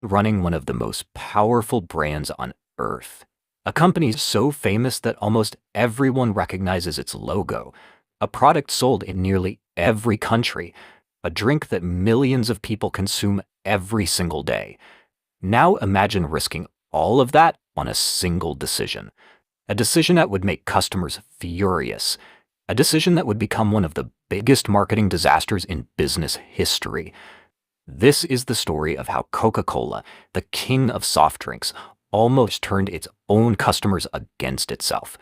running one of the most powerful brands on earth. A company so famous that almost everyone recognizes its logo. A product sold in nearly every country. A drink that millions of people consume every single day. Now imagine risking all of that on a single decision. A decision that would make customers furious. A decision that would become one of the biggest marketing disasters in business history. This is the story of how Coca-Cola, the king of soft drinks, almost turned its own customers against itself.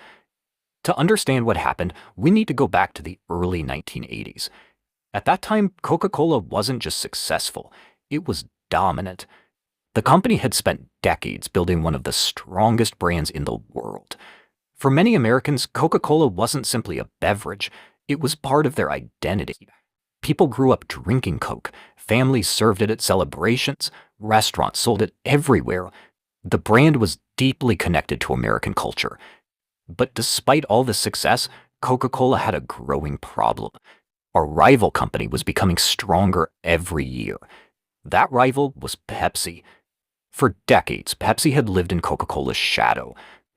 To understand what happened, we need to go back to the early 1980s. At that time, Coca-Cola wasn't just successful, it was dominant. The company had spent decades building one of the strongest brands in the world. For many Americans, Coca-Cola wasn't simply a beverage, it was part of their identity. People grew up drinking Coke, families served it at celebrations, restaurants sold it everywhere. The brand was deeply connected to American culture. But despite all the success, Coca-Cola had a growing problem. A rival company was becoming stronger every year. That rival was Pepsi. For decades, Pepsi had lived in Coca-Cola's shadow.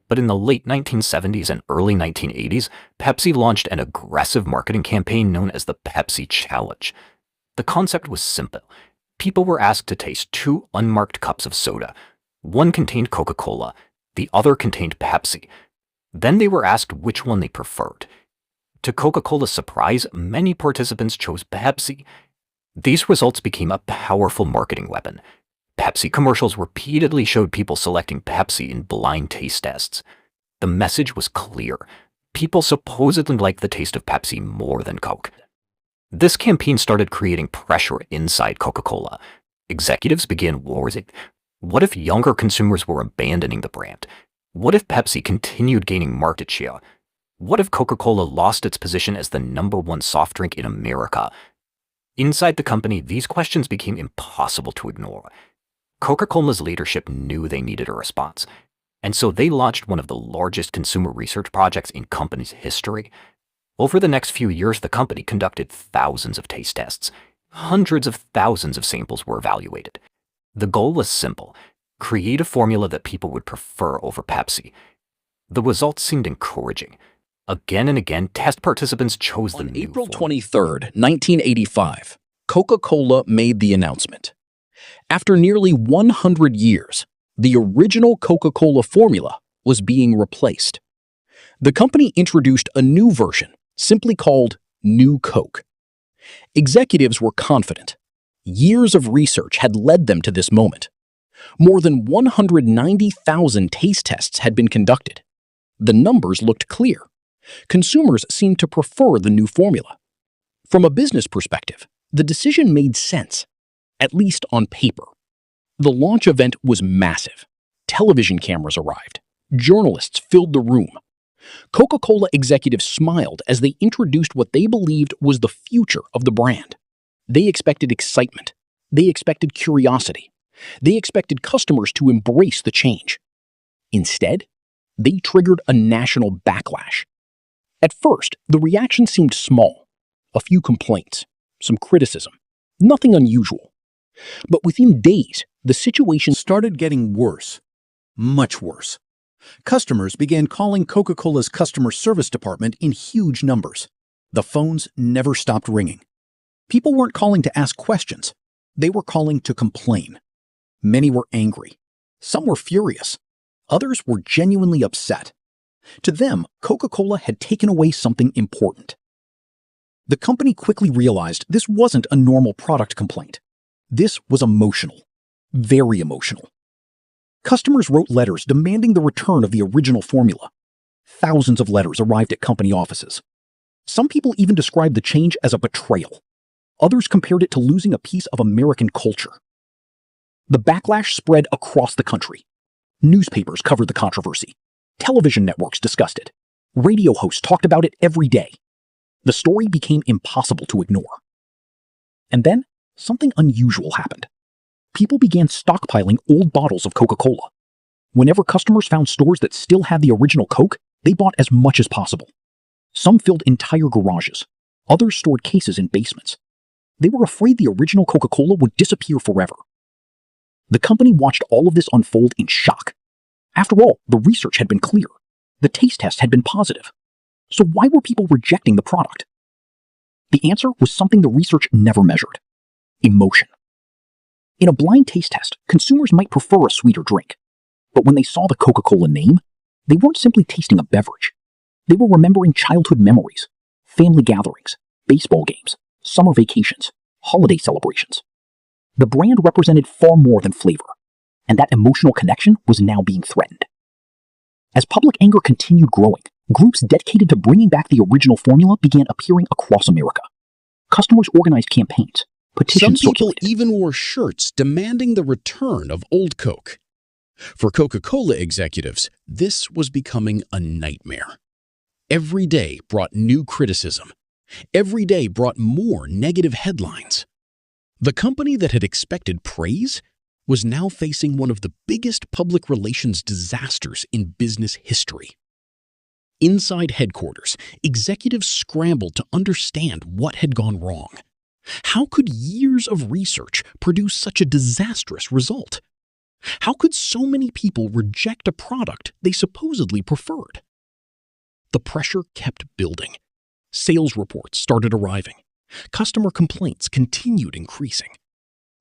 But in the late 1970s and early 1980s, Pepsi launched an aggressive marketing campaign known as the Pepsi Challenge. The concept was simple. People were asked to taste two unmarked cups of soda. One contained Coca-Cola, the other contained Pepsi. Then they were asked which one they preferred. To Coca-Cola's surprise, many participants chose Pepsi. These results became a powerful marketing weapon. Pepsi commercials repeatedly showed people selecting Pepsi in blind taste tests. The message was clear. People supposedly liked the taste of Pepsi more than Coke. This campaign started creating pressure inside Coca-Cola. Executives began worrying. What if younger consumers were abandoning the brand? What if Pepsi continued gaining market share? What if Coca-Cola lost its position as the #1 soft drink in America? Inside the company, these questions became impossible to ignore. Coca-Cola's leadership knew they needed a response, and so they launched one of the largest consumer research projects in company's history. Over the next few years, the company conducted thousands of taste tests. Hundreds of thousands of samples were evaluated. The goal was simple: create a formula that people would prefer over Pepsi. The results seemed encouraging. Again and again, test participants chose the On new April formula. 23, 1985, Coca-Cola made the announcement. After nearly 100 years, the original Coca-Cola formula was being replaced. The company introduced a new version, simply called New Coke. Executives were confident. Years of research had led them to this moment. More than 190,000 taste tests had been conducted. The numbers looked clear. Consumers seemed to prefer the new formula. From a business perspective, the decision made sense, at least on paper. The launch event was massive. Television cameras arrived. Journalists filled the room. Coca-Cola executives smiled as they introduced what they believed was the future of the brand. They expected excitement. They expected curiosity. They expected customers to embrace the change. Instead, they triggered a national backlash. At first, the reaction seemed small. A few complaints, some criticism, nothing unusual. But within days, the situation started getting worse, much worse. Customers began calling Coca-Cola's customer service department in huge numbers. The phones never stopped ringing. People weren't calling to ask questions. They were calling to complain. Many were angry. Some were furious. Others were genuinely upset. To them, Coca-Cola had taken away something important. The company quickly realized this wasn't a normal product complaint. This was emotional. Very emotional. Customers wrote letters demanding the return of the original formula. Thousands of letters arrived at company offices. Some people even described the change as a betrayal. Others compared it to losing a piece of American culture. The backlash spread across the country. Newspapers covered the controversy. Television networks discussed it. Radio hosts talked about it every day. The story became impossible to ignore. And then, something unusual happened. People began stockpiling old bottles of Coca-Cola. Whenever customers found stores that still had the original Coke, they bought as much as possible. Some filled entire garages. Others stored cases in basements. They were afraid the original Coca-Cola would disappear forever. The company watched all of this unfold in shock. After all, the research had been clear. The taste test had been positive. So why were people rejecting the product? The answer was something the research never measured: emotion. In a blind taste test, consumers might prefer a sweeter drink. But when they saw the Coca-Cola name, they weren't simply tasting a beverage. They were remembering childhood memories, family gatherings, baseball games, summer vacations, holiday celebrations. The brand represented far more than flavor, and that emotional connection was now being threatened. As public anger continued growing, groups dedicated to bringing back the original formula began appearing across America. Customers organized campaigns, petitions Some people circulated. even wore shirts demanding the return of old Coke. For Coca-Cola executives, this was becoming a nightmare. Every day brought new criticism. Every day brought more negative headlines. The company that had expected praise was now facing one of the biggest public relations disasters in business history. Inside headquarters, executives scrambled to understand what had gone wrong. How could years of research produce such a disastrous result? How could so many people reject a product they supposedly preferred? The pressure kept building. Sales reports started arriving. Customer complaints continued increasing.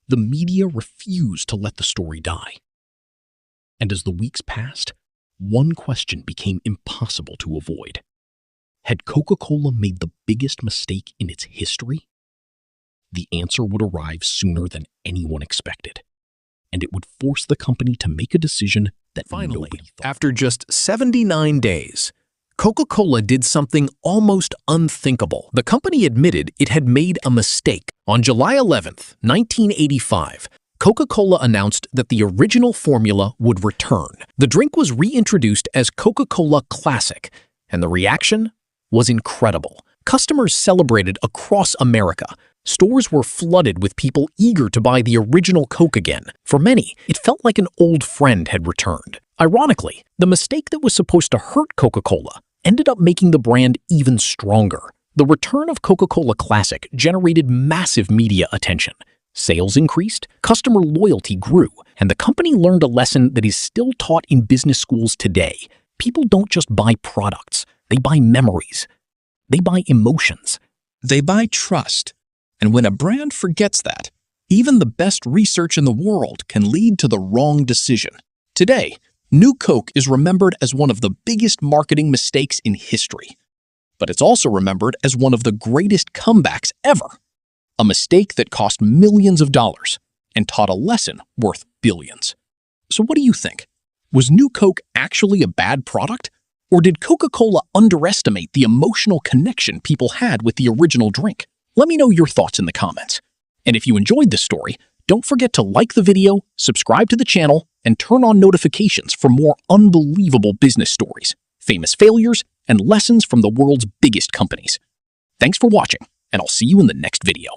The media refused to let the story die. And as the weeks passed, one question became impossible to avoid. Had Coca-Cola made the biggest mistake in its history? The answer would arrive sooner than anyone expected, and it would force the company to make a decision that Finally, nobody thought. after just 79 days, Coca-Cola did something almost unthinkable. The company admitted it had made a mistake. On July 11th, 1985, Coca-Cola announced that the original formula would return. The drink was reintroduced as Coca-Cola Classic, and the reaction was incredible. Customers celebrated across America. Stores were flooded with people eager to buy the original Coke again. For many, it felt like an old friend had returned. Ironically, the mistake that was supposed to hurt Coca-Cola ended up making the brand even stronger. The return of Coca-Cola Classic generated massive media attention. Sales increased, customer loyalty grew, and the company learned a lesson that is still taught in business schools today. People don't just buy products, they buy memories. They buy emotions. They buy trust. And when a brand forgets that, even the best research in the world can lead to the wrong decision. Today, New Coke is remembered as one of the biggest marketing mistakes in history. But it's also remembered as one of the greatest comebacks ever. A mistake that cost millions of dollars and taught a lesson worth billions. So what do you think? Was New Coke actually a bad product? Or did Coca-Cola underestimate the emotional connection people had with the original drink? Let me know your thoughts in the comments. And if you enjoyed this story, don't forget to like the video, subscribe to the channel, and turn on notifications for more unbelievable business stories, famous failures, and lessons from the world's biggest companies. Thanks for watching, and I'll see you in the next video.